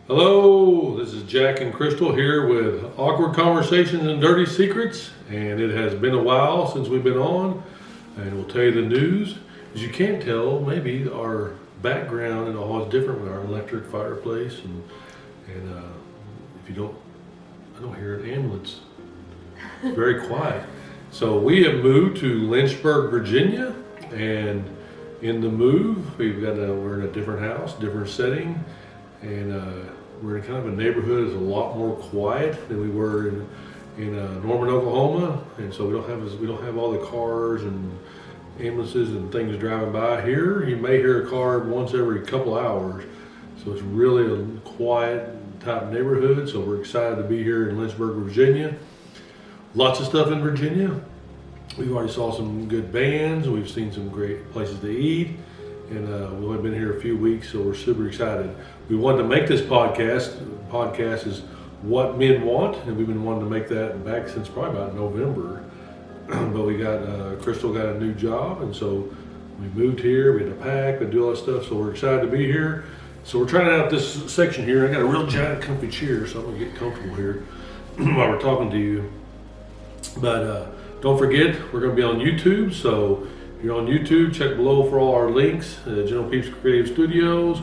Hello, this is Jack and Crystal here with Awkward Conversations and Dirty Secrets, and it has been a while since we've been on, and we'll tell you the news. As you can't tell, maybe our background and all is different with our electric fireplace, and if you don't, I don't hear an ambulance. It's very quiet. So we have moved to Lynchburg, Virginia, and in the move, we're in a different house, different setting. And we're in kind of a neighborhood that's a lot more quiet than we were in Norman, Oklahoma, and so we don't have all the cars and ambulances and things driving by here. You may hear a car once every couple hours, so it's really a quiet type neighborhood. So we're excited to be here in Lynchburg, Virginia. Lots of stuff in Virginia. We've already saw some good bands. We've seen some great places to eat. And we've only been here a few weeks, so we're super excited. We wanted to make this podcast. The podcast is What Men Want, and we've been wanting to make that back since probably about November. But we got, Crystal got a new job, and so we moved here, we had to pack, we had to do all that stuff, so we're excited to be here. So we're trying out this section here. I got a real giant comfy chair, so I'm gonna get comfortable here while we're talking to you. But don't forget, we're gonna be on YouTube, so if you're on YouTube, check below for all our links. General Peeps Creative Studios,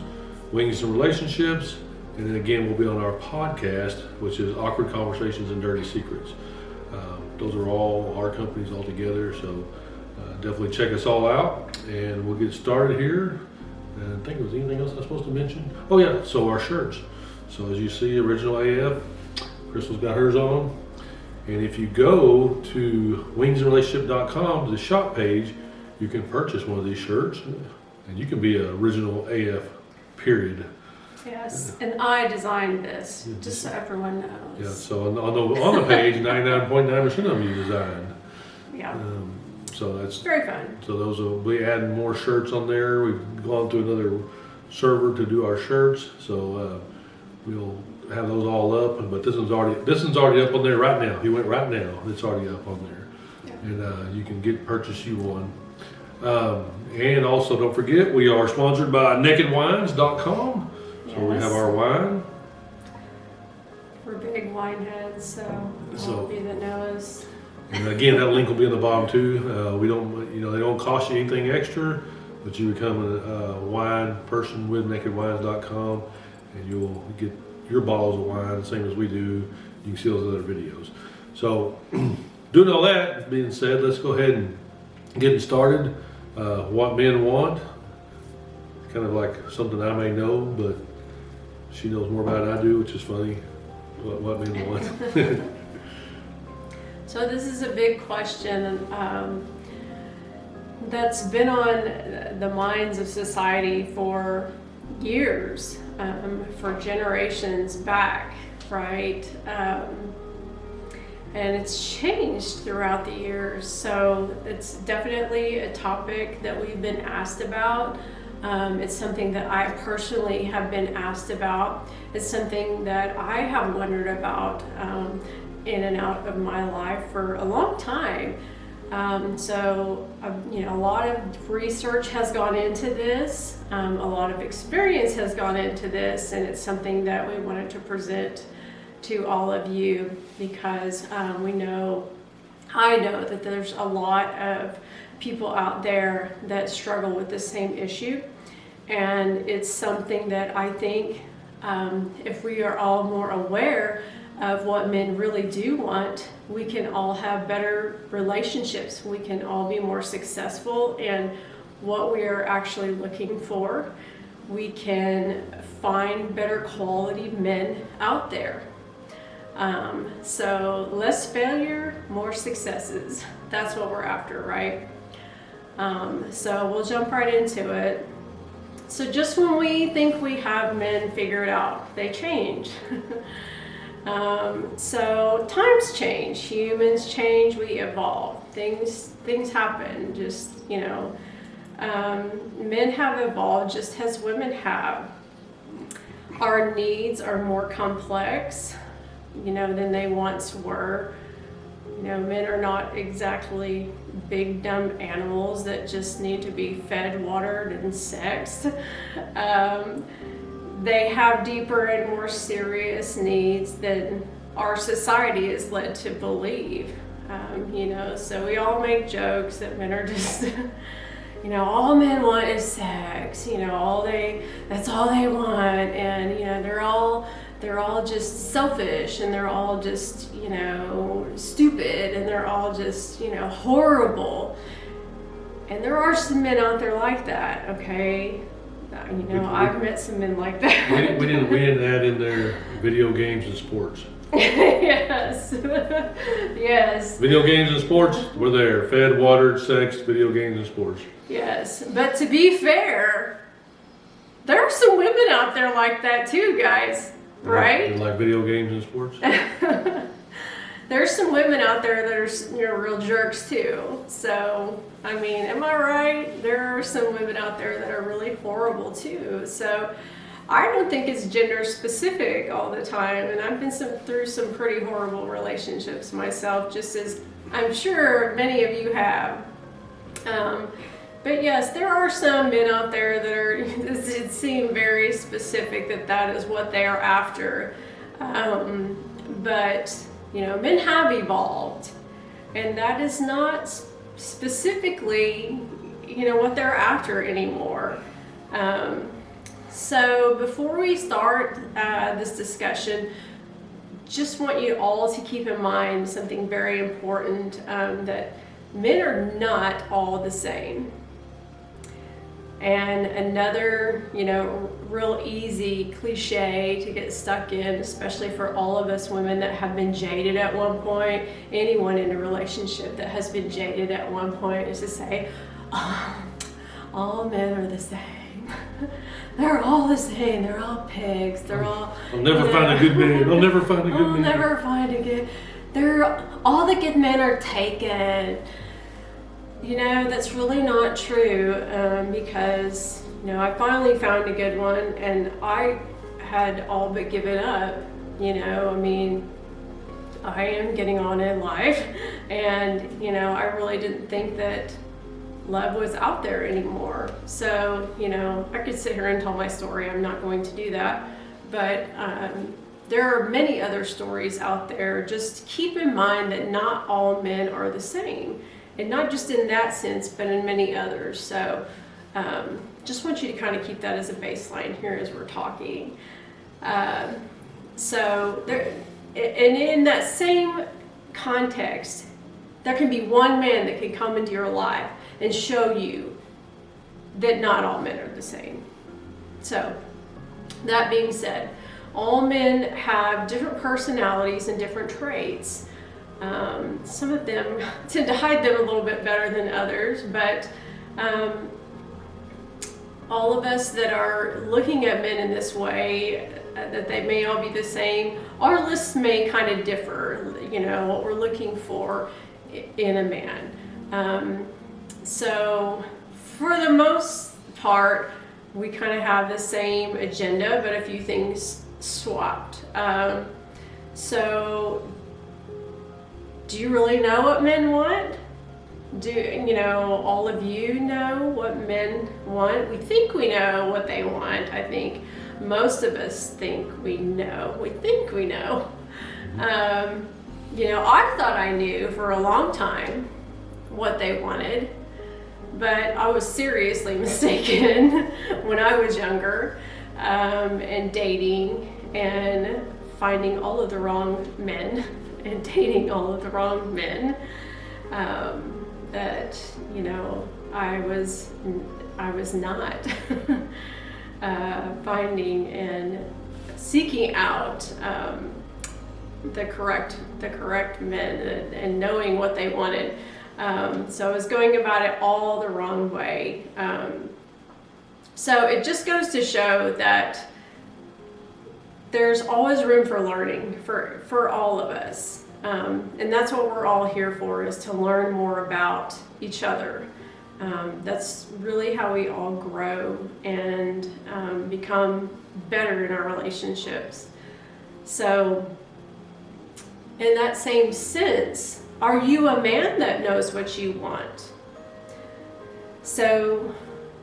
Wings and Relationships, and then again we'll be on our podcast, which is Awkward Conversations and Dirty Secrets. Those are all our companies all together, so definitely check us all out, and we'll get started here. And I think there was anything else I was supposed to mention. Oh yeah, so our shirts. So as you see, Original AF, Crystal's got hers on, and if you go to wingsandrelationship.com to the shop page, you can purchase one of these shirts, and you can be an Original AF, period. Yes, and I designed this, just so everyone knows. Yeah, so on the page, 99.9% of them you designed. Yeah. So that's very fun. So those will be adding more shirts on there. We've gone to another server to do our shirts, so we'll have those all up. But this one's already up on there right now. He went right now. It's already up on there, yeah. And you can purchase you one. And also don't forget, we are sponsored by nakedwines.com. So yes. We have our wine. We're big wine heads, so all of you that know us. And again, that link will be in the bottom too. We don't, they don't cost you anything extra, but you become a wine person with nakedwines.com, and you'll get your bottles of wine, same as we do. You can see those other videos. So, doing all that being said, let's go ahead and get started. What men want, kind of like something I may know, but she knows more about it than I do, which is funny. What men want. So this is a big question that's been on the minds of society for years, for generations back, right? And it's changed throughout the years. So it's definitely a topic that we've been asked about. It's something that I personally have been asked about. It's something that I have wondered about in and out of my life for a long time. So a lot of research has gone into this. A lot of experience has gone into this, and it's something that we wanted to present to all of you because I know that there's a lot of people out there that struggle with the same issue, and it's something that I think if we are all more aware of what men really do want, we can all have better relationships. We can all be more successful in what we are actually looking for. We can find better quality men out there. So less failure, more successes. That's what we're after, right? So we'll jump right into it. So just when we think we have men figured out, they change. So times change, humans change, we evolve. Things happen. Just men have evolved just as women have. Our needs are more complex, than they once were. Men are not exactly big dumb animals that just need to be fed, watered, and sexed. they have deeper and more serious needs than our society is led to believe. So we all make jokes that men are just, all men want is sex. That's all they want, and they're all just selfish, and they're all just stupid, and they're all just horrible. And there are some men out there like that, okay? I've met some men like that. We didn't add in there video games and sports. Yes. Yes. Video games and sports, we're there. Fed, watered, sex, video games and sports. Yes. But to be fair, there are some women out there like that too, guys. Right? Like video games and sports? There's some women out there that are real jerks too. So, am I right? There are some women out there that are really horrible too. So, I don't think it's gender specific all the time. And I've been through some pretty horrible relationships myself, just as I'm sure many of you have. But yes, there are some men out there that it seems very specific that is what they are after. But men have evolved, and that is not specifically, what they're after anymore. So before we start this discussion, just want you all to keep in mind something very important, that men are not all the same. And another, real easy cliche to get stuck in, especially for all of us women that have been jaded at one point, anyone in a relationship that has been jaded at one point, is to say, oh, all men are the same. They're all the same. They're all pigs. They're all... I'll never find a good man. I'll never find a good man. I'll never find a good... All the good men are taken. That's really not true, because, I finally found a good one, and I had all but given up, I am getting on in life, and, I really didn't think that love was out there anymore. So, I could sit here and tell my story. I'm not going to do that, but there are many other stories out there. Just keep in mind that not all men are the same. And not just in that sense, but in many others. So just want you to kind of keep that as a baseline here as we're talking. So there, and in that same context, there can be one man that can come into your life and show you that not all men are the same. So that being said, all men have different personalities and different traits. Some of them tend to hide them a little bit better than others, but all of us that are looking at men in this way, that they may all be the same, our lists may kind of differ, what we're looking for in a man. So for the most part, we kind of have the same agenda, but a few things swapped. So do you really know what men want? Do all of you know what men want? We think we know what they want. I think most of us think we know. We think we know. I thought I knew for a long time what they wanted, but I was seriously mistaken when I was younger, and dating and finding all of the wrong men and dating all of the wrong men, that I was not finding and seeking out the correct men and knowing what they wanted. So I was going about it all the wrong way. So it just goes to show that there's always room for learning for all of us. And that's what we're all here for, is to learn more about each other. That's really how we all grow and become better in our relationships. So in that same sense, are you a man that knows what you want? So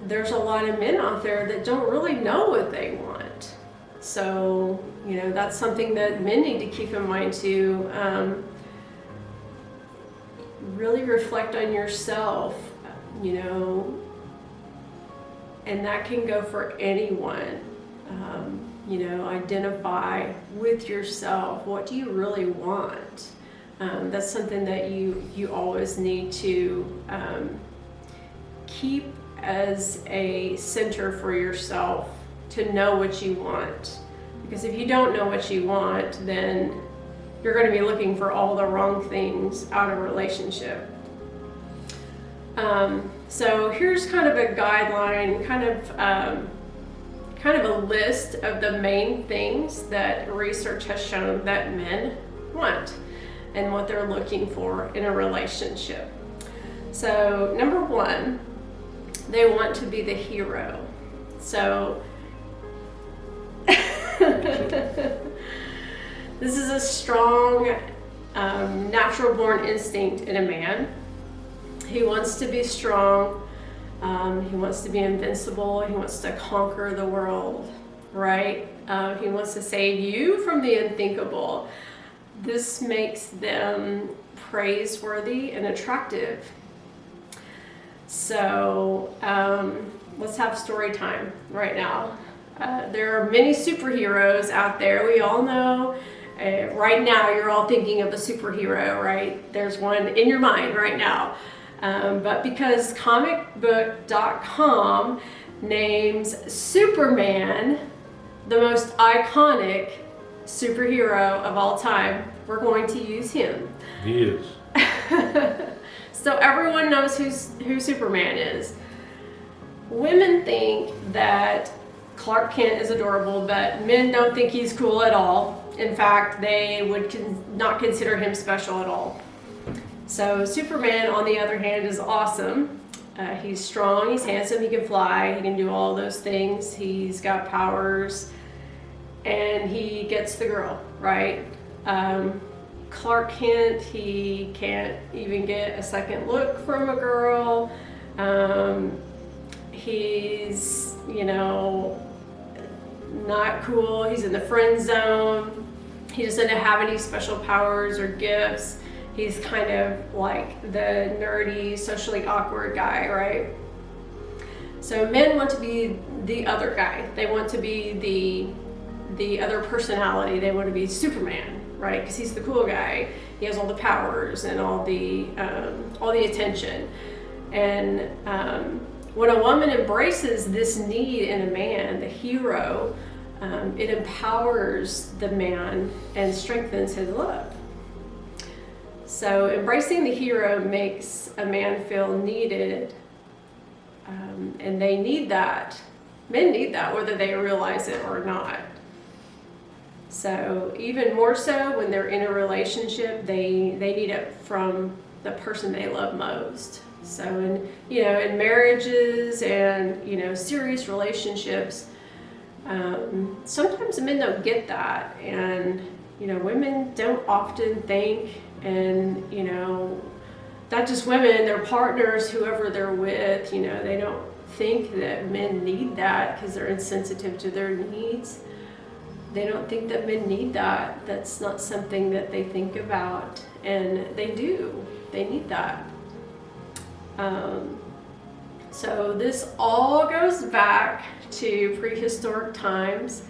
there's a lot of men out there that don't really know what they want. So, that's something that men need to keep in mind too. Really reflect on yourself, and that can go for anyone. Identify with yourself. What do you really want? That's something that you always need to keep as a center for yourself, to know what you want. Because if you don't know what you want, then you're going to be looking for all the wrong things out of a relationship. So here's kind of a guideline, kind of a list of the main things that research has shown that men want and what they're looking for in a relationship. So number one, they want to be the hero. So this is a strong natural born instinct in a man. He wants to be strong. He wants to be invincible. He wants to conquer the world, right? He wants to save you from the unthinkable. This makes them praiseworthy and attractive. So let's have story time right now. There are many superheroes out there. We all know. Right now, you're all thinking of a superhero, right? There's one in your mind right now. But because comicbook.com names Superman the most iconic superhero of all time, we're going to use him. He is. So everyone knows who Superman is. Women think that Clark Kent is adorable, but men don't think he's cool at all. In fact, they would not consider him special at all. So Superman, on the other hand, is awesome. He's strong, he's handsome, he can fly, he can do all those things. He's got powers, and he gets the girl, right? Clark Kent, he can't even get a second look from a girl. He's, not cool. He's in the friend zone. He doesn't have any special powers or gifts. He's kind of like the nerdy, socially awkward guy, right? So men want to be the other guy. They want to be the other personality. They want to be Superman, right? Because he's the cool guy. He has all the powers and all the attention. And when a woman embraces this need in a man, the hero, it empowers the man and strengthens his love. So embracing the hero makes a man feel needed, and they need that. Men need that, whether they realize it or not. So even more so when they're in a relationship, they need it from the person they love most. So in marriages and serious relationships, sometimes men don't get that, and women don't often think, and not just women, their partners, whoever they're with, they don't think that men need that because they're insensitive to their needs. They don't think that men need that. That's not something that they think about, and they do. They need that. So this all goes back to prehistoric times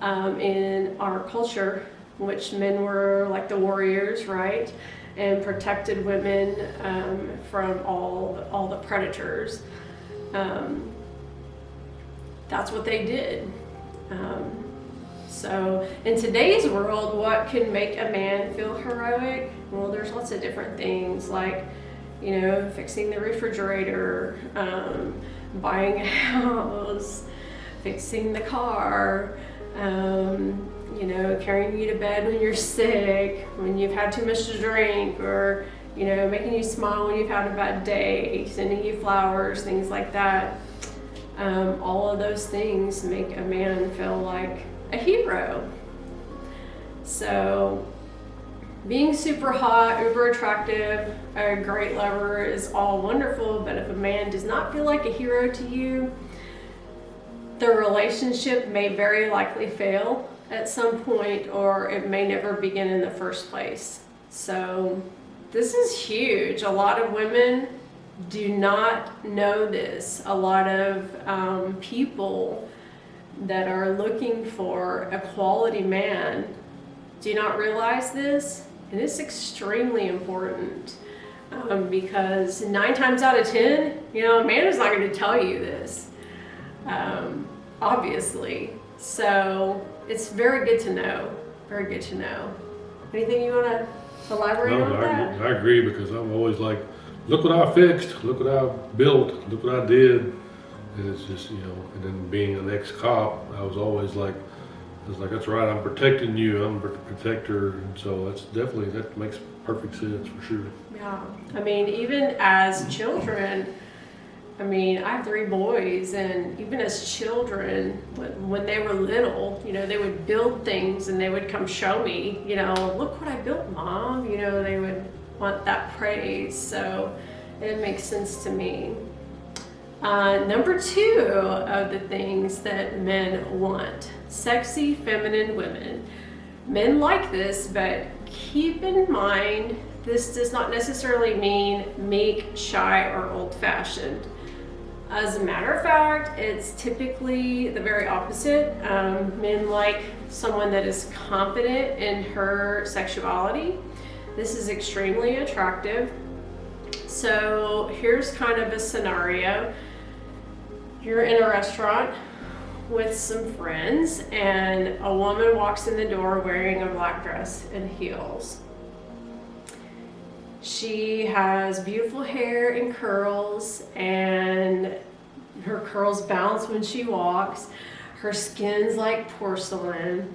in our culture, in which men were like the warriors, right, and protected women from all the predators. That's what they did. So in today's world, what can make a man feel heroic? Well, there's lots of different things, like fixing the refrigerator, buying a house, fixing the car, carrying you to bed when you're sick, when you've had too much to drink, or making you smile when you've had a bad day, sending you flowers, things like that. All of those things make a man feel like a hero. So being super hot, uber attractive, a great lover is all wonderful, but if a man does not feel like a hero to you, the relationship may very likely fail at some point, or it may never begin in the first place. So this is huge. A lot of women do not know this. A lot of people that are looking for a quality man do not realize this, and it's extremely important. Because 9 times out of 10, a man is not going to tell you this, obviously. So it's very good to know. Very good to know. Anything you want to elaborate on that? I agree, because I'm always like, look what I fixed, look what I built, look what I did. And it's just, and then being an ex-cop, I was always like, that's right, I'm protecting you, I'm a protector. And so that makes perfect sense for sure. Yeah, I mean, even as children, I have 3 boys, and even as children, when they were little, they would build things and they would come show me, look what I built, Mom. They would want that praise. So it makes sense to me. Number 2 of the things that men want: sexy, feminine women. Men like this, but keep in mind, this does not necessarily mean meek, shy, or old-fashioned. As a matter of fact, it's typically the very opposite. Men like someone that is confident in her sexuality. This is extremely attractive. So here's kind of a scenario. You're in a restaurant with some friends, and a woman walks in the door wearing a black dress and heels. She has beautiful hair and curls, and her curls bounce when she walks. Her skin's like porcelain.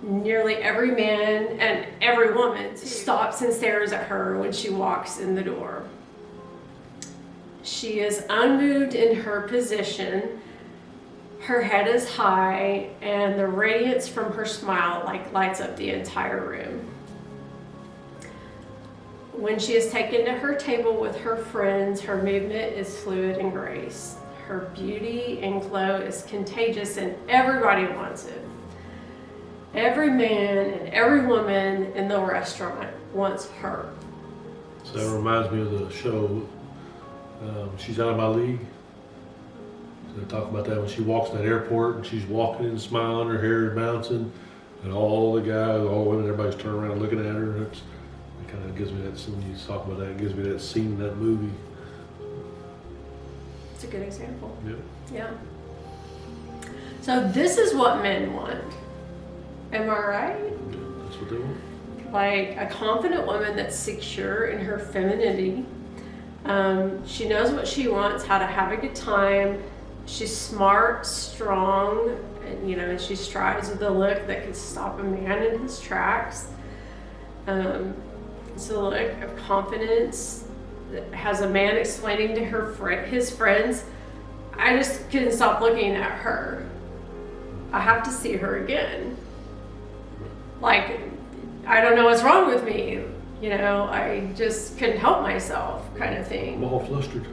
Nearly every man and every woman stops and stares at her when she walks in the door. She is unmoved in her position. Her head is high, and the radiance from her smile lights up the entire room. When she is taken to her table with her friends, her movement is fluid and grace. Her beauty and glow is contagious, and everybody wants it. Every man and every woman in the restaurant wants her. So that reminds me of the show, She's Out of My League. So they talk about that when she walks in that airport and she's walking and smiling, her hair is bouncing, and all the guys, all the women, everybody's turning around looking at her. It kind of gives me that, when you talk about that, it gives me that scene in that movie. It's a good example. Yep. Yeah. So this is what men want. Am I right? Yeah, that's what they want. Like a confident woman that's secure in her femininity. She knows what she wants, how to have a good time. She's smart, strong, and she strives with a look that can stop a man in his tracks. It's a look of confidence that has a man explaining to his friends, I just couldn't stop looking at her. I have to see her again. Like, I don't know what's wrong with me. I just couldn't help myself, kind of thing. I'm all flustered.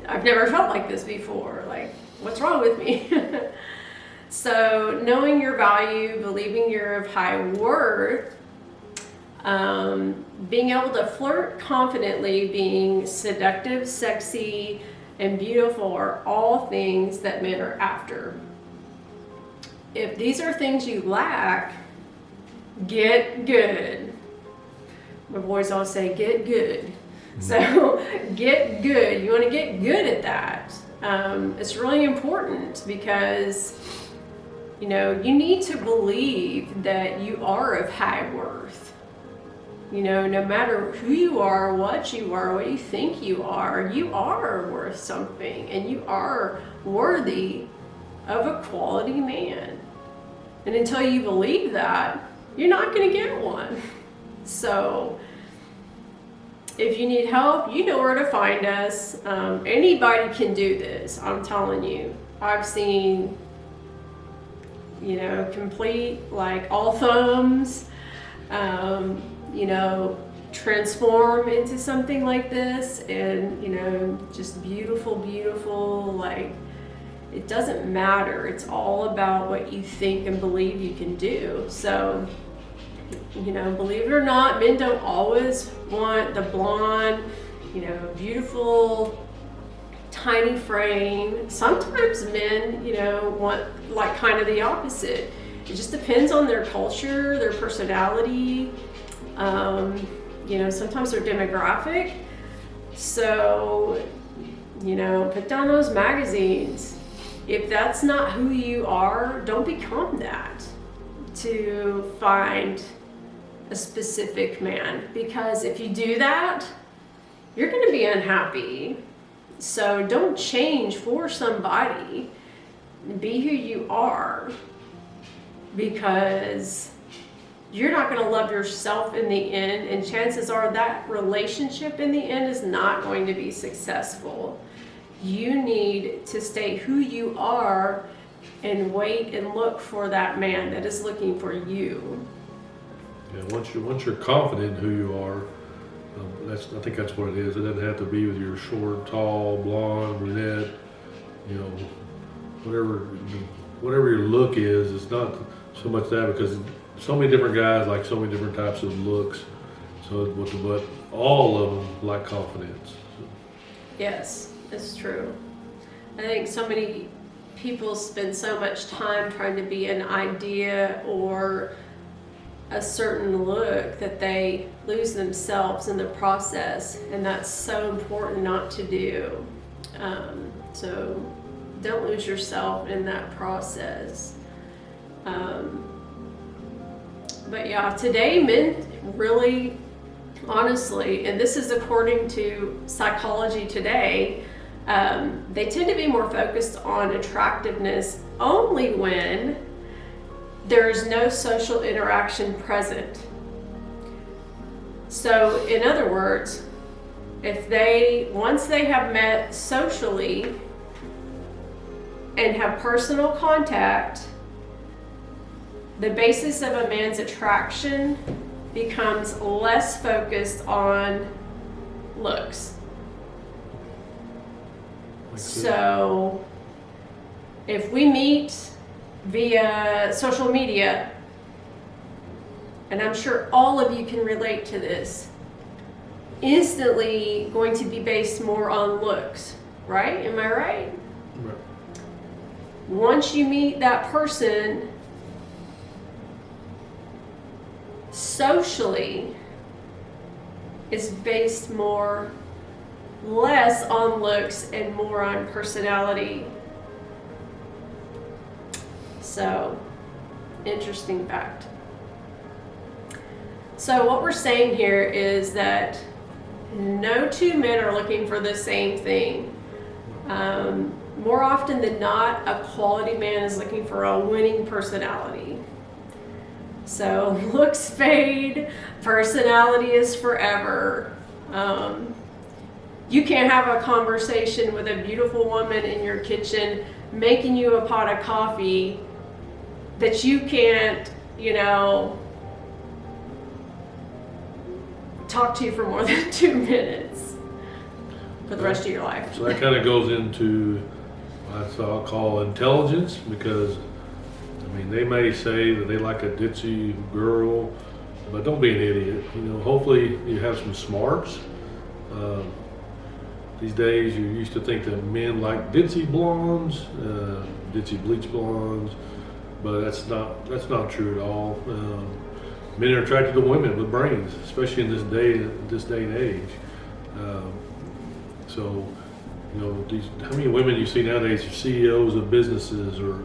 I've never felt like this before. Like, what's wrong with me? So, knowing your value, believing you're of high worth, being able to flirt confidently, being seductive, sexy, and beautiful are all things that men are after. If these are things you lack, get good. My boys always say, get good. So get good. You want to get good at that. It's really important because, you need to believe that you are of high worth. No matter who you are, what you think you are worth something, and you are worthy of a quality man. And until you believe that, you're not going to get one. So if you need help, you know where to find us. Anybody can do this, I'm telling you. I've seen, complete, all thumbs, transform into something like this, and, just beautiful, it doesn't matter. It's all about what you think and believe you can do. So, believe it or not, men don't always want the blonde, beautiful, tiny frame. Sometimes men, want like kind of the opposite. It just depends on their culture, their personality, sometimes their demographic. So, put down those magazines. If that's not who you are, don't become that to find a specific man. Because if you do that, you're going to be unhappy. So don't change for somebody. Be who you are. Because you're not going to love yourself in the end, and chances are that relationship in the end is not going to be successful. You need to stay who you are and wait and look for that man that is looking for you. Yeah, once you're confident in who you are, I think that's what it is. It doesn't have to be with your short, tall, blonde, brunette, whatever your look is. It's not so much that, because so many different guys like so many different types of looks. So, but all of them like confidence. Yes, it's true. I think so many people spend so much time trying to be an idea or a certain look that they lose themselves in the process, and that's so important not to do. So don't lose yourself in that process. But yeah, today men really, honestly, and this is according to Psychology Today, they tend to be more focused on attractiveness only when there's no social interaction present. So in other words, once they have met socially and have personal contact, the basis of a man's attraction becomes less focused on looks. So if we meet via social media, and I'm sure all of you can relate to this, instantly going to be based more on looks, right? Am I right? Right. Once you meet that person socially, it's based less on looks and more on personality. So, interesting fact. So what we're saying here is that no two men are looking for the same thing. More often than not, a quality man is looking for a winning personality. So looks fade, personality is forever. You can't have a conversation with a beautiful woman in your kitchen making you a pot of coffee that you can't, talk to for more than 2 minutes for the rest of your life. So that kind of goes into what I'll call intelligence, because they may say that they like a ditzy girl, but don't be an idiot. Hopefully you have some smarts. These days you used to think that men like ditzy blondes, ditzy bleach blondes, but that's not true at all. Men are attracted to women with brains, especially in this day and age. So, how many women you see nowadays are CEOs of businesses or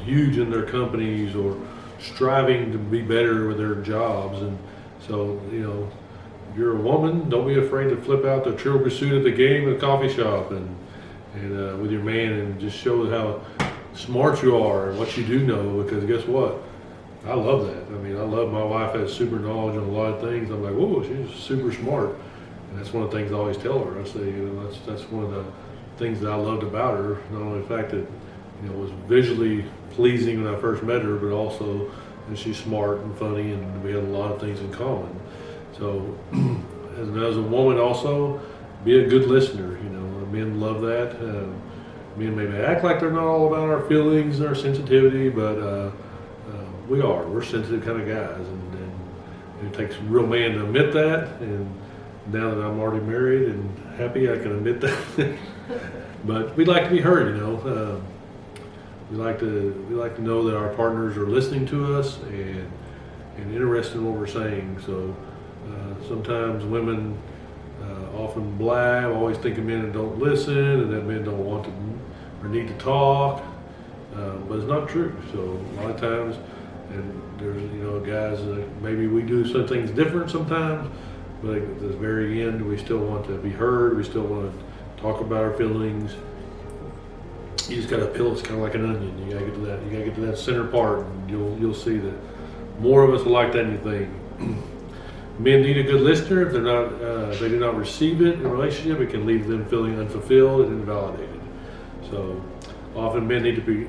huge in their companies or striving to be better with their jobs. And so, if you're a woman, don't be afraid to flip out the Trivial Pursuit at the game at a coffee shop and with your man, and just show how smart you are and what you do know, because guess what? I love that. I love my wife has super knowledge on a lot of things. I'm like, whoa, she's super smart. And that's one of the things I always tell her. I say, that's one of the things that I loved about her. Not only the fact that, it was visually pleasing when I first met her, but also that she's smart and funny, and we had a lot of things in common. So, as a woman also, be a good listener. Men love that. Men maybe act like they're not all about our feelings and our sensitivity, but we are. We're sensitive kind of guys, and it takes a real man to admit that. And now that I'm already married and happy, I can admit that. But we like to be heard, you know. We like to know that our partners are listening to us and interested in what we're saying. So sometimes women often blab, always thinking men don't listen and that men don't want to or need to talk, but it's not true. So a lot of times, and there's guys that maybe we do some things different sometimes, but at the very end we still want to be heard. We still want to talk about our feelings. You just gotta peel. It's kind of like an onion. You gotta get to that. You gotta get to that center part, and you'll see that more of us are like that than you think. Men need a good listener. If they're not, they do not receive it in a relationship, it can leave them feeling unfulfilled and invalidated. So often men need to be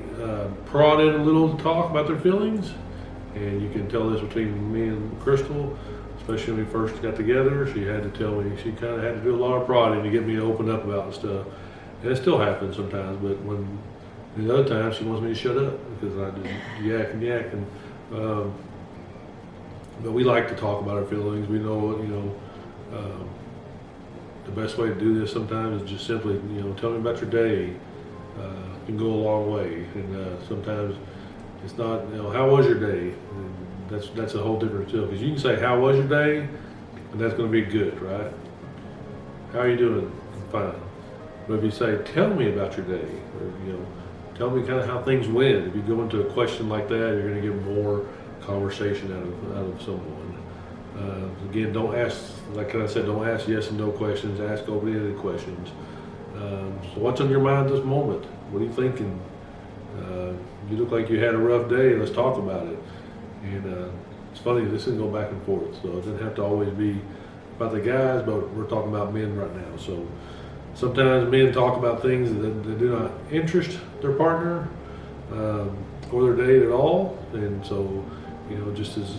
prodded a little to talk about their feelings, and you can tell this between me and Crystal. Especially when we first got together, she had to tell me. She kind of had to do a lot of prodding to get me to open up about stuff. And it still happens sometimes, but when the other times she wants me to shut up because I just yak. But we like to talk about our feelings. We know, the best way to do this sometimes is just simply, tell me about your day. It can go a long way. And sometimes it's not, how was your day? And that's a whole different deal. Because you can say, how was your day? And that's going to be good, right? How are you doing? I'm fine. But if you say, tell me about your day, or tell me kind of how things went. If you go into a question like that, you're going to get more conversation out of someone. Again, don't ask, like I said, don't ask yes and no questions. Ask open-ended questions. So what's on your mind this moment? What are you thinking? You look like you had a rough day. Let's talk about it. And it's funny, this can go back and forth. So it doesn't have to always be about the guys, but we're talking about men right now. So sometimes men talk about things that do not interest their partner or their date at all. And so, just as,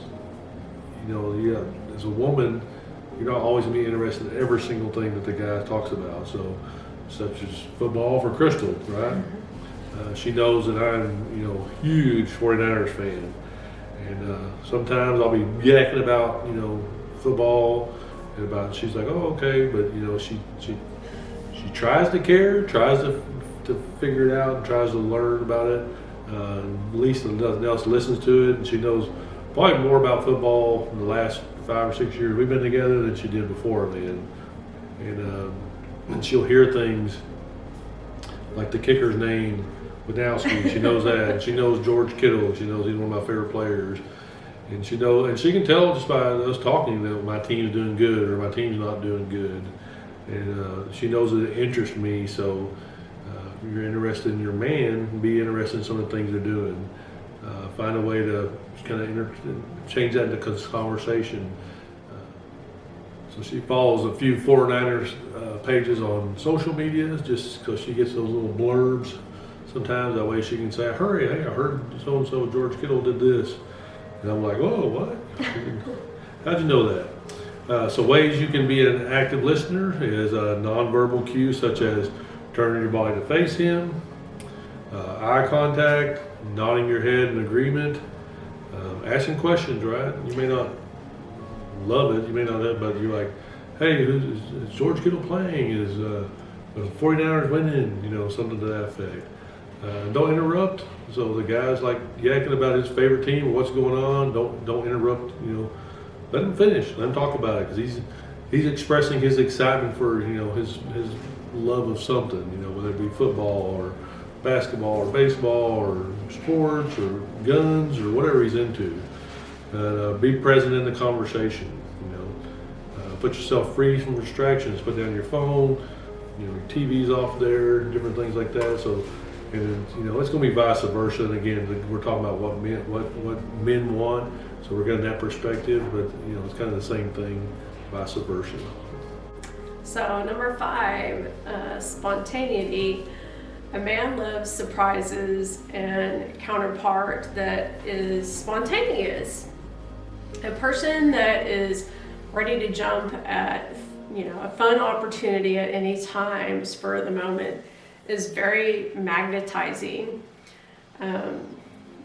as a woman, you're not always going to be interested in every single thing that the guy talks about. So, such as football for Crystal, right? She knows that I'm, huge 49ers fan. And sometimes I'll be yakking about, football and she's like, oh, okay. But, she tries to care, tries to figure it out, and tries to learn about it. At least nothing else listens to it, and she knows probably more about football in the last 5 or 6 years we've been together than she did before then. And she'll hear things like the kicker's name, Wadowski. She knows that. And she knows George Kittle. She knows he's one of my favorite players. And she can tell just by us talking that my team's doing good or my team's not doing good. And she knows that it interests me, so if you're interested in your man, be interested in some of the things they're doing. Find a way to kind of change that into conversation. So she follows a few 49ers pages on social media just because she gets those little blurbs sometimes. That way she can say, hurry, hey, I heard so-and-so George Kittle did this. And I'm like, oh, what? How'd you know that? So ways you can be an active listener is nonverbal cues such as turning your body to face him, eye contact, nodding your head in agreement, asking questions, right? You may not love it, you may not have, but you're like, hey, is George Kittle playing? Is the 49ers winning? Something to that effect. Don't interrupt. So the guy's like yakking about his favorite team or what's going on. Don't interrupt. Let him finish. Let him talk about it because he's expressing his excitement for his love of something. Whether it be football or basketball or baseball or sports or guns or whatever he's into. Be present in the conversation. Put yourself free from distractions. Put down your phone. Your TV's off there. Different things like that. So. And it's going to be vice versa. And again, we're talking about what men want. So we're getting that perspective, but it's kind of the same thing, vice versa. So number 5, spontaneity. A man loves surprises and counterpart that is spontaneous. A person that is ready to jump at a fun opportunity at any time, spur of the moment. is very magnetizing.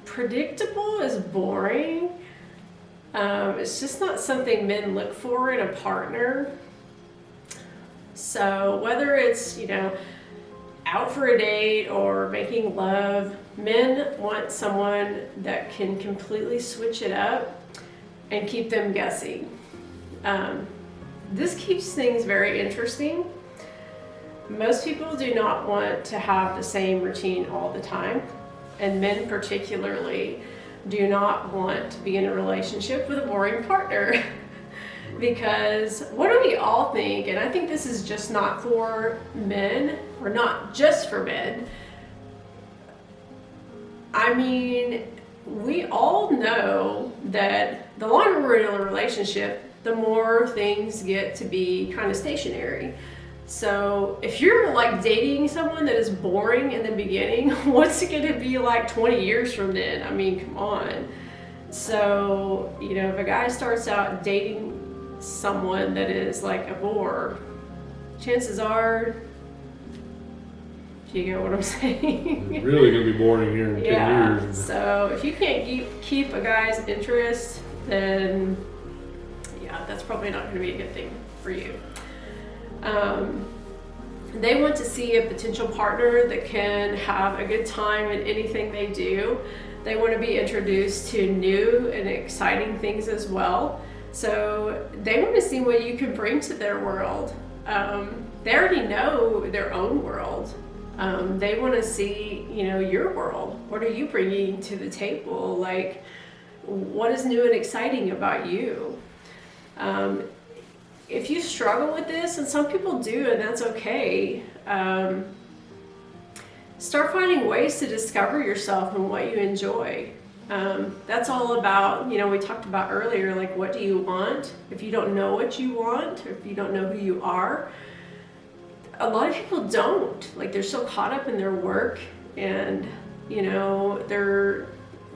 Predictable is boring. It's just not something men look for in a partner. So whether it's, out for a date or making love, men want someone that can completely switch it up and keep them guessing. This keeps things very interesting. Most people do not want to have the same routine all the time, and men particularly do not want to be in a relationship with a boring partner. Because what do we all think, and I think this is just not for men, or not just for men. I mean, we all know that the longer we're in a relationship, the more things get to be kind of stationary. So if you're like dating someone that is boring in the beginning, what's it gonna be like 20 years from then? I mean, come on. So, if a guy starts out dating someone that is like a bore, chances are, do you get what I'm saying? It's really gonna be boring here in 10 years. So if you can't keep a guy's interest, then that's probably not gonna be a good thing for you. They want to see a potential partner that can have a good time in anything they do. They want to be introduced to new and exciting things as well. So they want to see what you can bring to their world. They already know their own world. They want to see, your world. What are you bringing to the table? Like, what is new and exciting about you? If you struggle with this, and some people do, and that's okay, start finding ways to discover yourself and what you enjoy. That's all about, we talked about earlier, like, what do you want? If you don't know what you want, or if you don't know who you are, a lot of people don't. Like, they're so caught up in their work and, their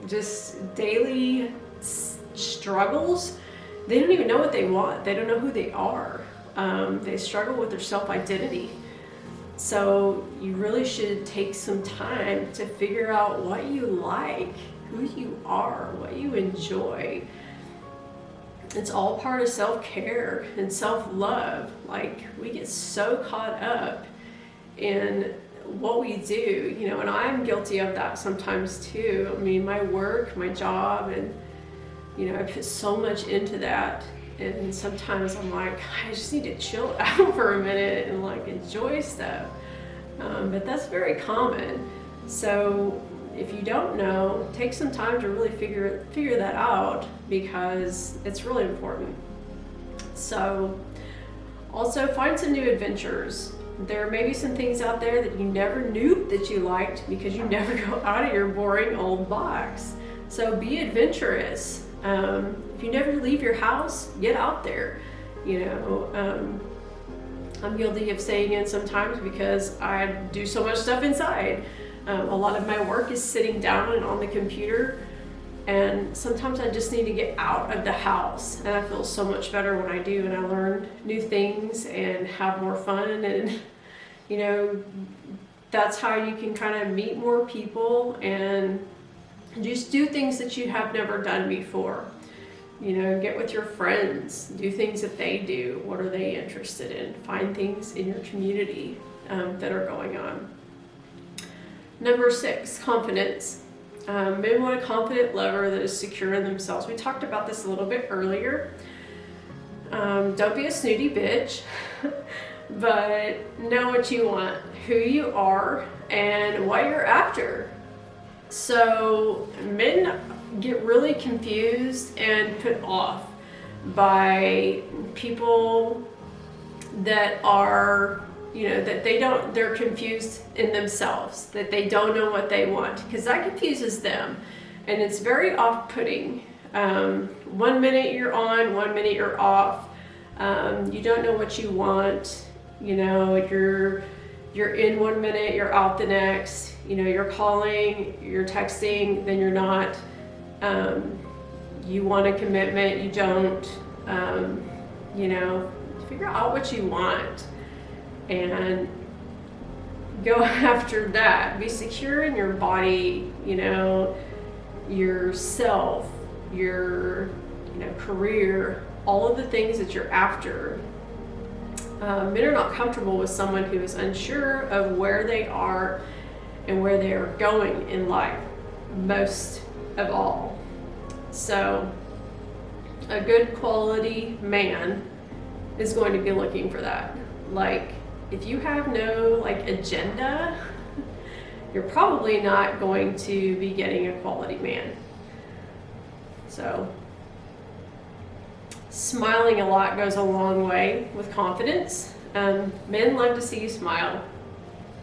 just daily struggles. They don't even know what they want. They don't know who they are. They struggle with their self-identity. So you really should take some time to figure out what you like, who you are, what you enjoy. It's all part of self-care and self-love. Like, we get so caught up in what we do, and I'm guilty of that sometimes too. I mean, my work, my job, and I put so much into that, and sometimes I'm like, I just need to chill out for a minute and like enjoy stuff. But that's very common. So if you don't know, take some time to really figure that out, because it's really important. So also find some new adventures. There may be some things out there that you never knew that you liked because you never go out of your boring old box. So be adventurous. If you never leave your house, get out there. I'm guilty of saying it sometimes because I do so much stuff inside. A lot of my work is sitting down and on the computer, and sometimes I just need to get out of the house, and I feel so much better when I do, and I learn new things and have more fun, and that's how you can kind of meet more people and just do things that you have never done before. Get with your friends, do things that they do. What are they interested in? Find things in your community that are going on. Number 6, confidence. Men want a confident lover that is secure in themselves. We talked about this a little bit earlier. Don't be a snooty bitch, but know what you want, who you are, and what you're after. So men get really confused and put off by people that are, they're confused in themselves, that they don't know what they want, because that confuses them, and it's very off-putting. 1 minute you're on, 1 minute you're off. You don't know what you want. You're in 1 minute, you're out the next. You're calling, you're texting, then you're not. You want a commitment, you don't. Figure out what you want. And go after that. Be secure in your body, yourself, your career, all of the things that you're after. Men are not comfortable with someone who is unsure of where they are and where they are going in life, most of all. So a good quality man is going to be looking for that. Like, if you have no agenda, you're probably not going to be getting a quality man. So smiling a lot goes a long way with confidence. Men love to see you smile.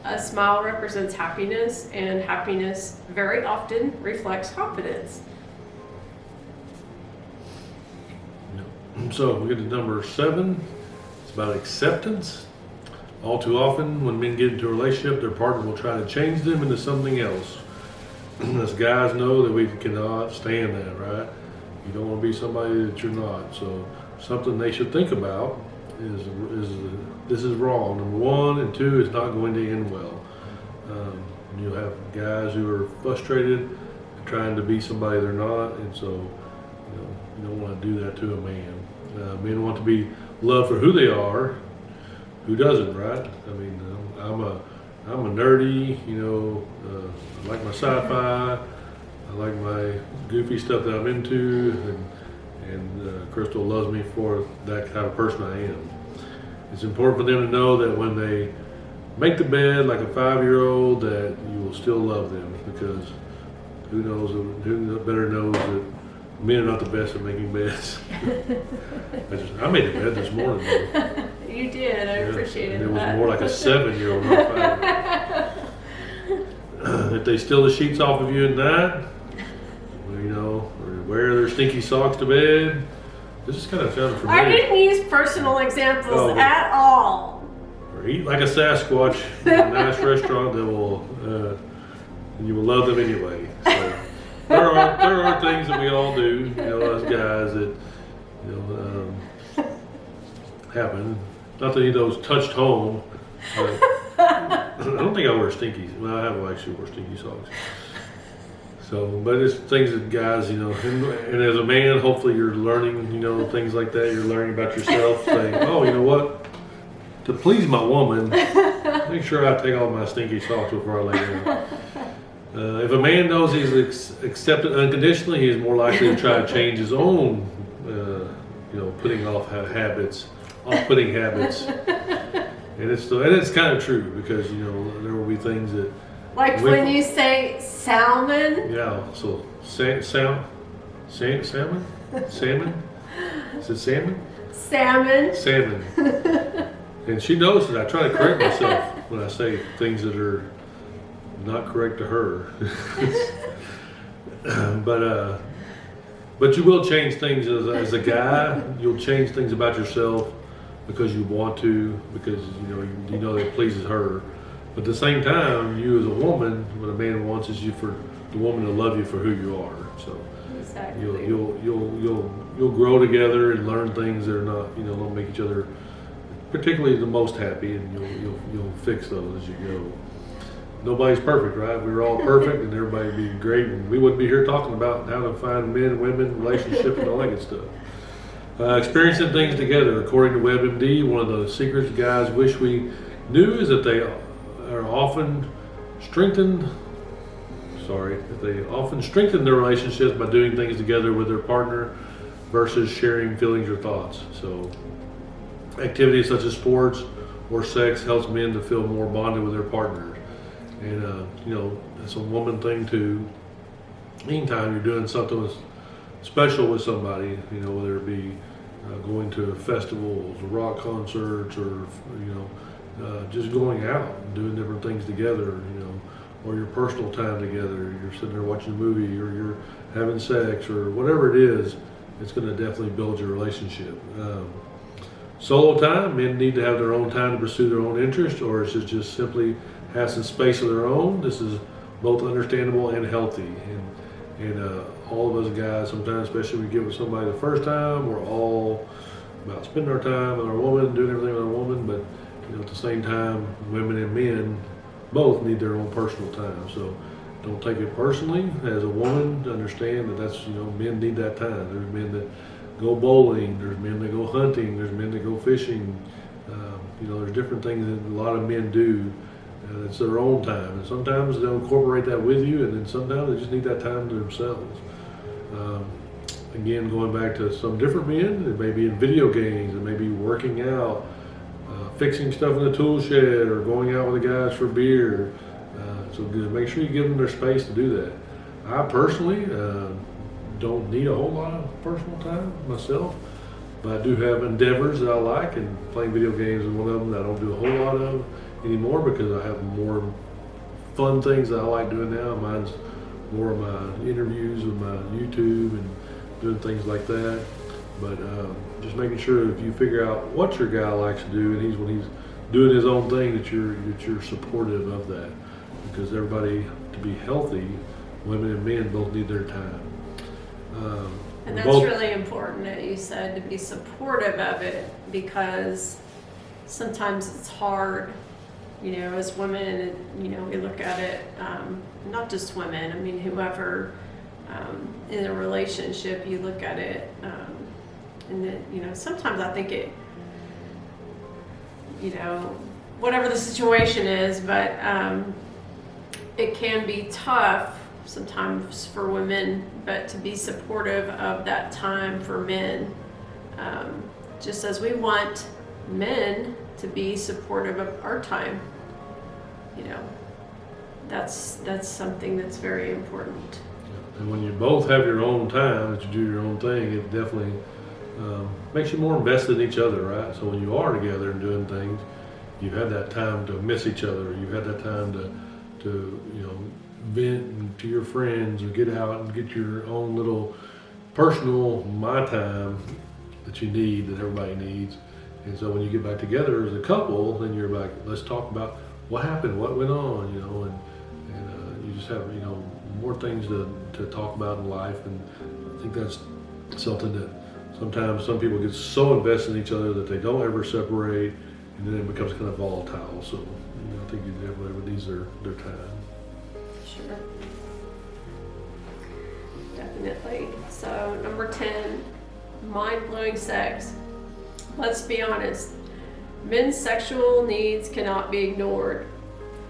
A smile represents happiness, and happiness very often reflects confidence. So we get to number 7. It's about acceptance. All too often, when men get into a relationship, their partner will try to change them into something else. As guys know that we cannot stand that, right? You don't want to be somebody that you're not. So something they should think about is this is wrong. Number 1, and 2, it's not going to end well. You'll have guys who are frustrated and trying to be somebody they're not, and so you don't want to do that to a man. Men want to be loved for who they are. Who doesn't, right? I mean, I'm a nerdy, I like my sci-fi, I like my goofy stuff that I'm into, and Crystal loves me for that kind of person I am. It's important for them to know that when they make the bed like a 5-year-old, that you will still love them, because who better knows that men are not the best at making beds. I made the bed this morning, though. You did. I appreciated it was that. more like a 7-year-old, not a 5-year-old. If they steal the sheets off of you at night, or wear their stinky socks to bed, this is kind of sounding familiar. I didn't use personal examples at all. Or eat like a Sasquatch in a nice restaurant that will, and you will love them anyway. So there are things that we all do, as guys that, happen. Not that those touched home. I don't think I wear stinkies. Well, I have actually wore stinky socks. So, but it's things that guys, and as a man, hopefully you're learning, things like that. You're learning about yourself, saying, oh, you know what? To please my woman, make sure I take off my stinky socks before I lay down. If a man knows he's accepted unconditionally, he is more likely to try to change his own, putting off habits. Off-putting habits, and it's kind of true, because there will be things that, like when you say salmon. Yeah, so salmon. Is it salmon? Salmon. And she knows that I try to correct myself when I say things that are not correct to her. But you will change things as a guy. You'll change things about yourself because you want to, because you know that it pleases her. But at the same time, you as a woman, what a man wants is for the woman to love you for who you are. So exactly. you'll grow together and learn things that are not, don't make each other particularly the most happy, and you'll fix those as you go. Nobody's perfect, right? We were all perfect, and everybody would be great, and we wouldn't be here talking about how to find men, women, relationships, and all that good stuff. Experiencing things together. According to WebMD, one of the secrets guys wish we knew is that they often strengthen their relationships by doing things together with their partner versus sharing feelings or thoughts. So activities such as sports or sex helps men to feel more bonded with their partners. And it's a woman thing too. Anytime you're doing something special with somebody, whether it be going to festivals, or rock concerts, or just going out and doing different things together, or your personal time together. You're sitting there watching a movie, or you're having sex, or whatever it is. It's going to definitely build your relationship. Solo time, men need to have their own time to pursue their own interests, or it's just simply have some space of their own. This is both understandable and healthy. And all of us guys, sometimes, especially when we get with somebody the first time, we're all about spending our time with our woman, doing everything with our woman. But at the same time, women and men both need their own personal time. So don't take it personally. As a woman, understand that that's, men need that time. There's men that go bowling, there's men that go hunting, there's men that go fishing. There's different things that a lot of men do. It's their own time, and sometimes they'll incorporate that with you, and then sometimes they just need that time to themselves. Again, going back to some different men, it may be in video games, it may be working out, fixing stuff in the tool shed, or going out with the guys for beer. So make sure you give them their space to do that. I personally don't need a whole lot of personal time myself, but I do have endeavors that I like, and playing video games is one of them that I don't do a whole lot of anymore because I have more fun things that I like doing now. Mine's more of my interviews with my YouTube and doing things like that. But just making sure if you figure out what your guy likes to do, and when he's doing his own thing, that you're supportive of that, because everybody, to be healthy, women and men both need their time. And that's really important that you said to be supportive of it, because sometimes it's hard, as women, we look at it, not just women, I mean, whoever in a relationship, you look at it, and then, sometimes I think it, whatever the situation is, but it can be tough sometimes for women, but to be supportive of that time for men, just as we want men to be supportive of our time. That's something that's very important. And when you both have your own time, that you do your own thing, it definitely makes you more invested in each other, right? So when you are together and doing things, you've had that time to miss each other. You've had that time to vent to your friends, or get out and get your own little personal my time that you need, that everybody needs. And so when you get back together as a couple, then you're like, let's talk about what happened, what went on, and you just have, more things to talk about in life. And I think that's something that sometimes some people get so invested in each other that they don't ever separate, and then it becomes kind of volatile. So I think everybody needs their time. Sure. Definitely. So number 10, mind-blowing sex. Let's be honest. Men's sexual needs cannot be ignored.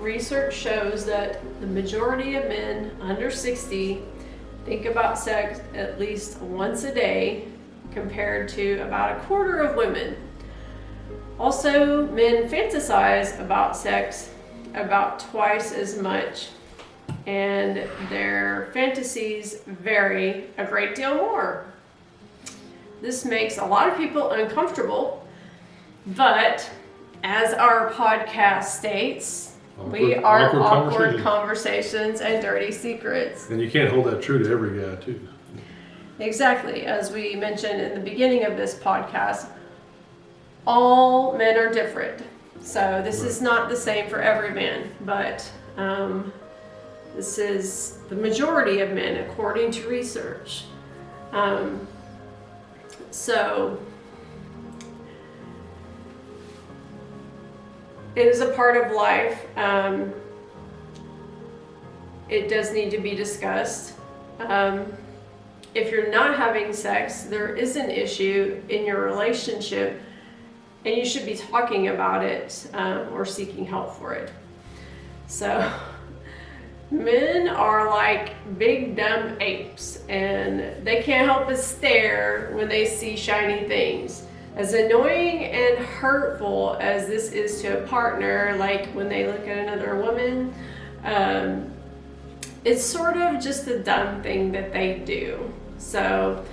Research shows that the majority of men under 60 think about sex at least once a day, compared to about a quarter of women. Also, men fantasize about sex about twice as much, and their fantasies vary a great deal more. This makes a lot of people uncomfortable, but as our podcast states, we are awkward conversations and dirty secrets. And you can't hold that true to every guy, too. Exactly. As we mentioned in the beginning of this podcast, all men are different. So this is not the same for every man, but this is the majority of men according to research. So it is a part of life. It does need to be discussed. If you're not having sex, there is an issue in your relationship, and you should be talking about it or seeking help for it. So men are like big dumb apes, and they can't help but stare when they see shiny things. As annoying and hurtful as this is to a partner, like when they look at another woman, it's sort of just a dumb thing that they do. So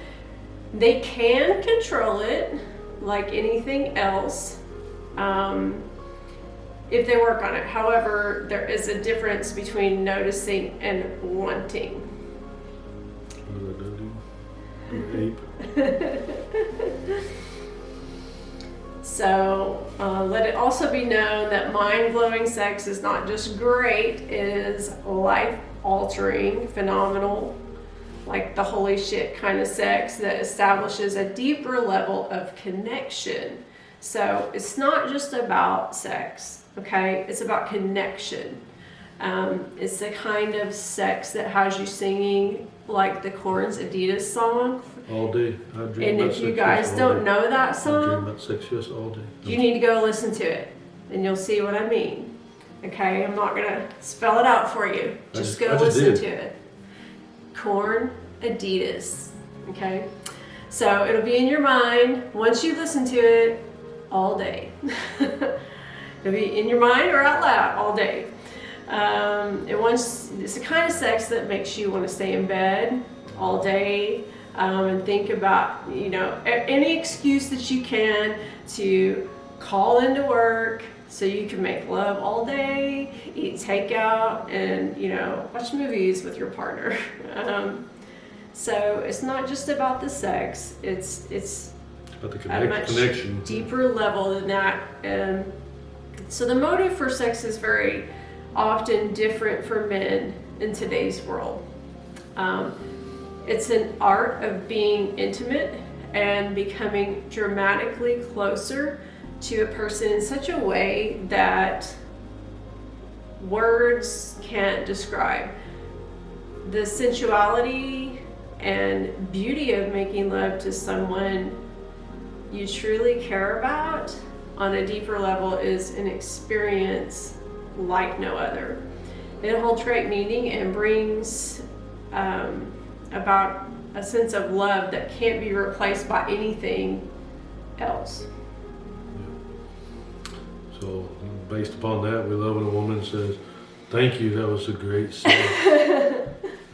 they can control it like anything else if they work on it. However, there is a difference between noticing and wanting. What does that do? Ape. So let it also be known that mind-blowing sex is not just great, it is life-altering, phenomenal, like the holy shit kind of sex that establishes a deeper level of connection. So it's not just about sex, okay? It's about connection. It's the kind of sex that has you singing like the Korn's Adidas song. All day. I dream And about if you sex guys all don't day. know that I dream song, about sex yes all day. you need to go listen to it and you'll see what I mean. Okay, I'm not gonna spell it out for you. Just go listen to it. Korn Adidas. Okay, so it'll be in your mind once you listen to it all day. It'll be in your mind or out loud all day. It's the kind of sex that makes you want to stay in bed all day and think about, any excuse that you can to call into work so you can make love all day, eat takeout, and, watch movies with your partner. So it's not just about the sex, it's About the a much connection. deeper level than that. So the motive for sex is very often different for men in today's world. It's an art of being intimate and becoming dramatically closer to a person in such a way that words can't describe. The sensuality and beauty of making love to someone you truly care about on a deeper level is an experience like no other. It holds great meaning and brings about a sense of love that can't be replaced by anything else. So based upon that, we love when a woman says, "Thank you, that was a great sex."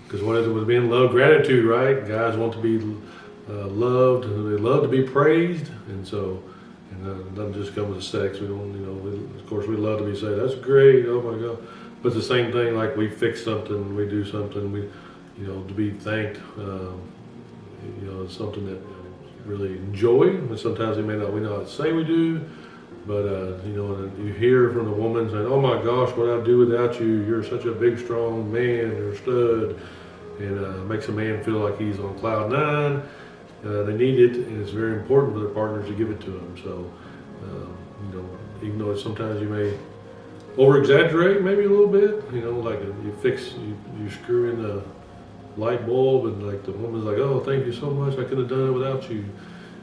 Because what is it with being loved? Gratitude, right? Guys want to be loved, and they love to be praised, and so, it doesn't just come with sex. We don't, of course, we love to be said, "That's great, oh my God." But it's the same thing, like we fix something, we do something, to be thanked, it's something that we really enjoy. And sometimes we may not say we do, but when you hear from the woman saying, "Oh my gosh, what I'd do without you, you're such a big, strong man, you're a stud," and makes a man feel like he's on cloud nine. They need it, and it's very important for their partners to give it to them. So, even though sometimes you may over-exaggerate maybe a little bit, like you screw in the light bulb, and like the woman's like, "Oh, thank you so much, I could have done it without you."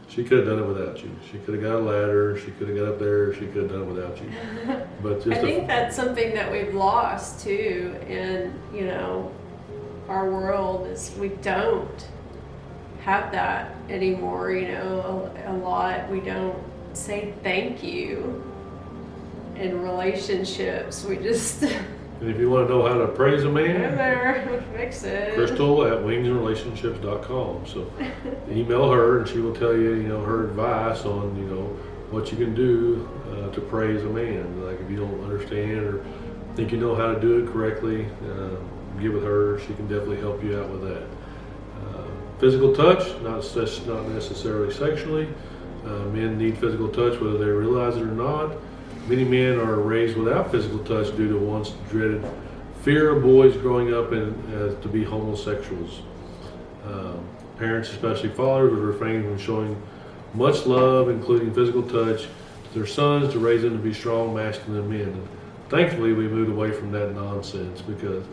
She could have done it without you. She could have got a ladder, she could have got up there, she could have done it without you. But I think that's something that we've lost too in, our world, is we don't have that anymore, a lot. We don't say thank you in relationships. We just and if you want to know how to praise a go man, there, fix it. Crystal at wingsandrelationships.com. So email her and she will tell you, her advice on, what you can do to praise a man. Like if you don't understand or think you know how to do it correctly, get with her. She can definitely help you out with that. Physical touch, not necessarily sexually. Men need physical touch whether they realize it or not. Many men are raised without physical touch due to once dreaded fear of boys growing up to be homosexuals. Parents, especially fathers, would refrain from showing much love, including physical touch, to their sons to raise them to be strong, masculine men. And thankfully, we moved away from that nonsense because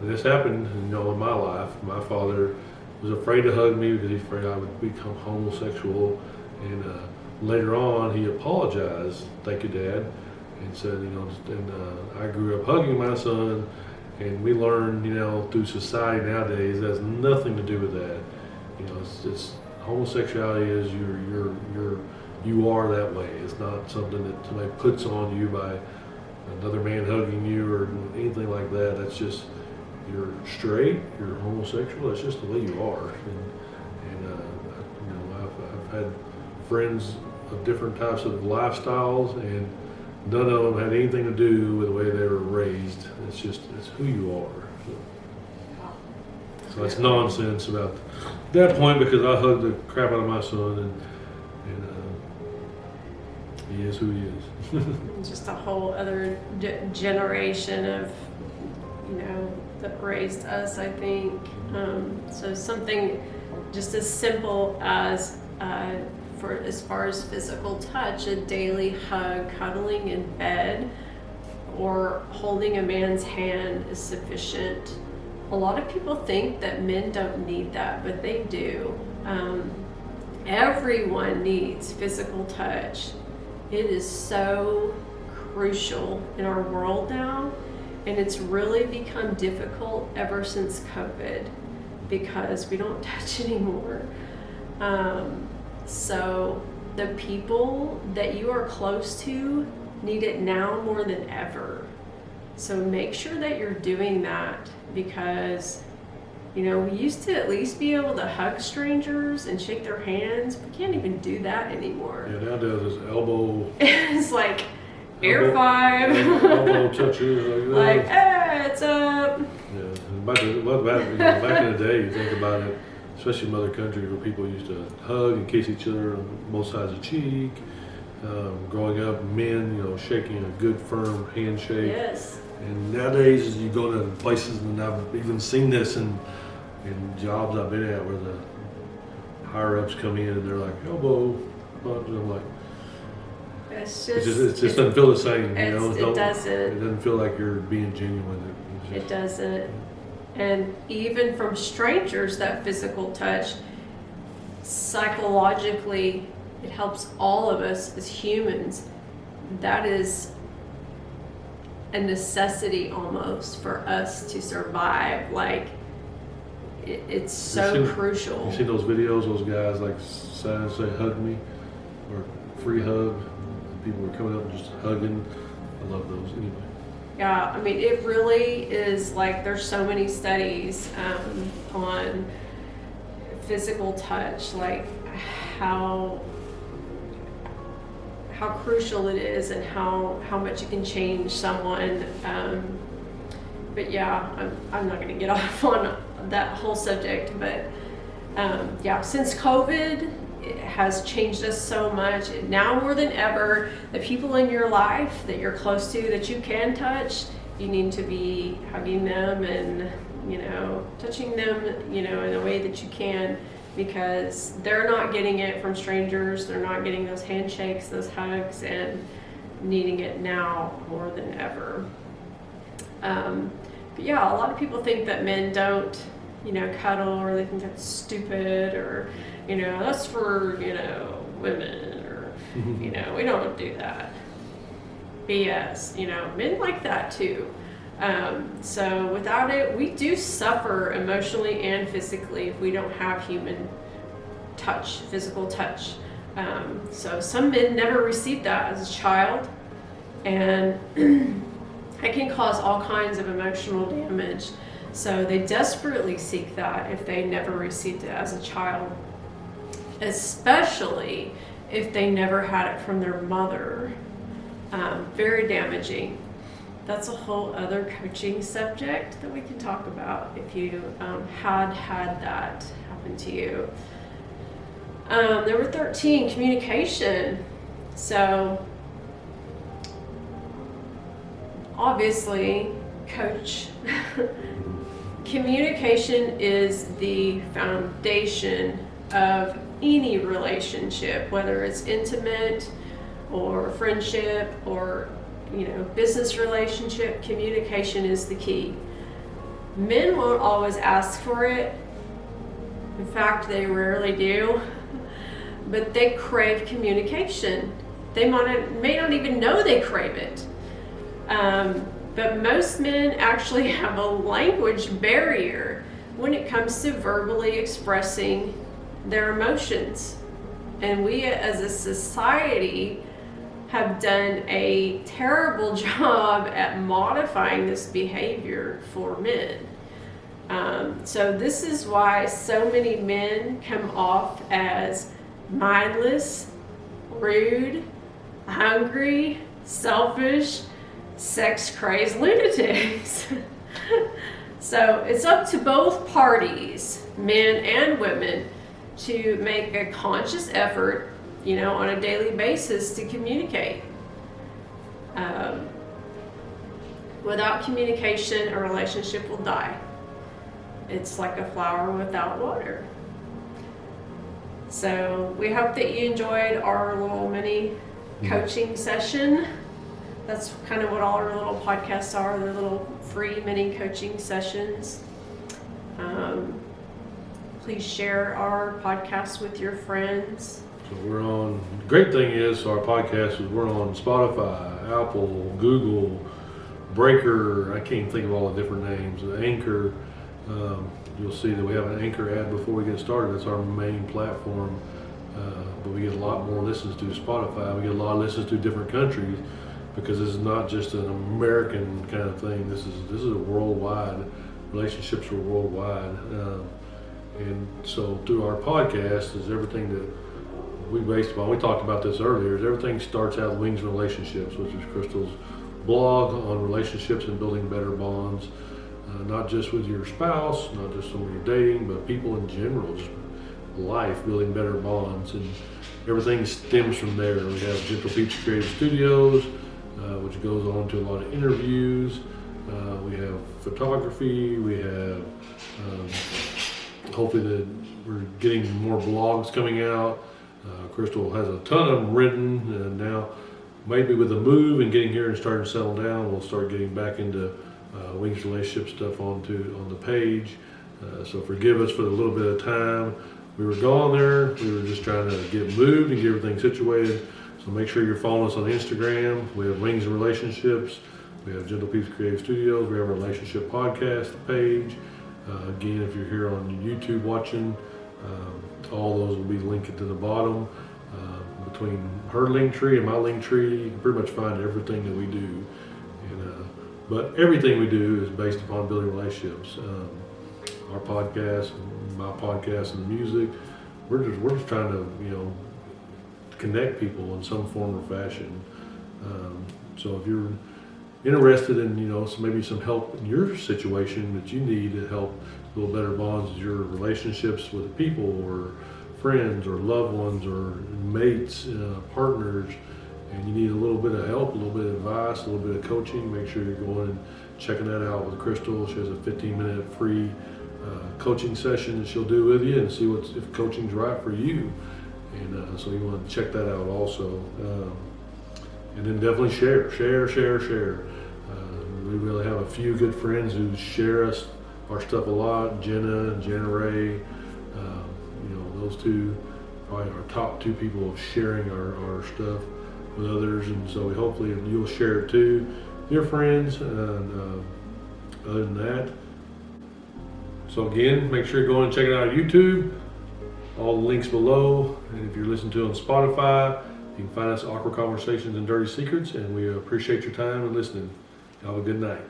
this happened, in my life. My father was afraid to hug me because he's afraid I would become homosexual, and later on, he apologized, "Thank you, Dad," and said, I grew up hugging my son, and we learned, through society nowadays, that has nothing to do with that. It's homosexuality is you are that way. It's not something that somebody puts on you by another man hugging you or anything like that. That's just, you're straight, you're homosexual. That's just the way you are. I've had friends of different types of lifestyles, and none of them had anything to do with the way they were raised. It's who you are. So it's nonsense about that point, because I hugged the crap out of my son, and he is who he is. Just a whole other generation of, that raised us, I think. So something just as simple as, as far as physical touch, a daily hug, cuddling in bed, or holding a man's hand is sufficient. A lot of people think that men don't need that, but they do. Everyone needs physical touch. It is so crucial in our world now, and it's really become difficult ever since COVID because we don't touch anymore. So the people that you are close to need it now more than ever. So make sure that you're doing that, because we used to at least be able to hug strangers and shake their hands. We can't even do that anymore. Yeah, nowadays it's elbow. It's like air five. Elbow touches like, hey, it's up. Yeah, and back in the day, you think about it, especially in other countries where people used to hug and kiss each other on both sides of the cheek. Growing up, men, shaking a good firm handshake. Yes. And nowadays, you go to places, and I've even seen this in jobs I've been at, where the higher ups come in and they're like elbow punch, and I'm like, It just doesn't feel the same. It doesn't. It doesn't feel like you're being genuine. It doesn't. And even from strangers, that physical touch, psychologically, it helps all of us as humans. That is a necessity almost for us to survive. Like, it's so crucial. You see those videos, those guys like signs say hug me or free hug. People are coming up and just hugging. I love those anyway. Yeah, I mean, it really is like there's so many studies on physical touch, like how crucial it is and how much it can change someone. But yeah, I'm not going to get off on that whole subject. But yeah, since COVID, it has changed us so much. Now more than ever, the people in your life that you're close to, that you can touch, you need to be hugging them and touching them in a way that you can, because they're not getting it from strangers. They're not getting those handshakes, those hugs, and needing it now more than ever. But yeah, a lot of people think that men don't cuddle, or they think that's stupid, or that's for women, or we don't do that. BS. Men like that too. So without it, we do suffer emotionally and physically if we don't have human touch, physical touch. So some men never received that as a child, and it can cause all kinds of emotional damage. So they desperately seek that if they never received it as a child, especially if they never had it from their mother. Very damaging. That's a whole other coaching subject that we can talk about if you had that happen to you. Number 13, communication. So obviously, coach, communication is the foundation of any relationship, whether it's intimate or friendship or business relationship. Communication is the key. Men won't always ask for it. In fact, they rarely do. But they crave communication. They may not even know they crave it. But most men actually have a language barrier when it comes to verbally expressing their emotions. And we as a society have done a terrible job at modifying this behavior for men. So this is why so many men come off as mindless, rude, hungry, selfish, sex-crazed lunatics. So it's up to both parties, men and women, to make a conscious effort on a daily basis to communicate. Without communication, a relationship will die. It's like a flower without water. So we hope that you enjoyed our little mini coaching session That's kind of what all our little podcasts are. They're little free mini coaching sessions. Please share our podcast with your friends. So we're on, the great thing is our podcast is we're on Spotify, Apple, Google, Breaker, I can't think of all the different names, Anchor. You'll see that we have an Anchor ad before we get started. That's our main platform. But we get a lot more listens to Spotify. We get a lot of listens to different countries because this is not just an American kind of thing. This is a worldwide. Relationships are worldwide. And so through our podcast is everything that we based upon. We talked about this earlier. Is everything starts out with Wings and Relationships, which is Crystal's blog on relationships and building better bonds. Not just with your spouse, not just when you're dating, but people in general, just life, building better bonds, and everything stems from there. We have Gentle Peeps Creative Studios, which goes on to a lot of interviews. We have photography. We have hopefully that we're getting more blogs coming out. Crystal has a ton of them written, and now maybe with the move and getting here and starting to settle down, we'll start getting back into Wings relationship stuff on the page. So forgive us for the little bit of time we were gone there. We were just trying to get moved and get everything situated. So make sure you're following us on Instagram. We have Wings and Relationships. We have Gentle Peeps Creative Studios. We have our relationship podcast page. Again, if you're here on YouTube watching, all those will be linked to the bottom. Between her link tree and my link tree, you can pretty much find everything that we do. But everything we do is based upon building relationships. Our podcast, my podcast, and the music, we're just trying to connect people in some form or fashion. So if you're interested in maybe some help in your situation that you need to help build better bonds, your relationships with people or friends or loved ones or mates, partners, and you need a little bit of help, a little bit of advice, a little bit of coaching, make sure you're going and checking that out with Crystal. She has a 15-minute free coaching session that she'll do with you and see if coaching's right for you. And so you want to check that out also. And then definitely share. We really have a few good friends who share our stuff a lot. Jenna and Jenna Ray, those two probably our top two people of sharing our stuff with others, and so hopefully you'll share it too, your friends. And other than that, so again, make sure you go and check it out on YouTube. All the links below, and if you're listening to it on Spotify, you can find us Awkward Conversations and Dirty Secrets, and we appreciate your time and listening. Have a good night.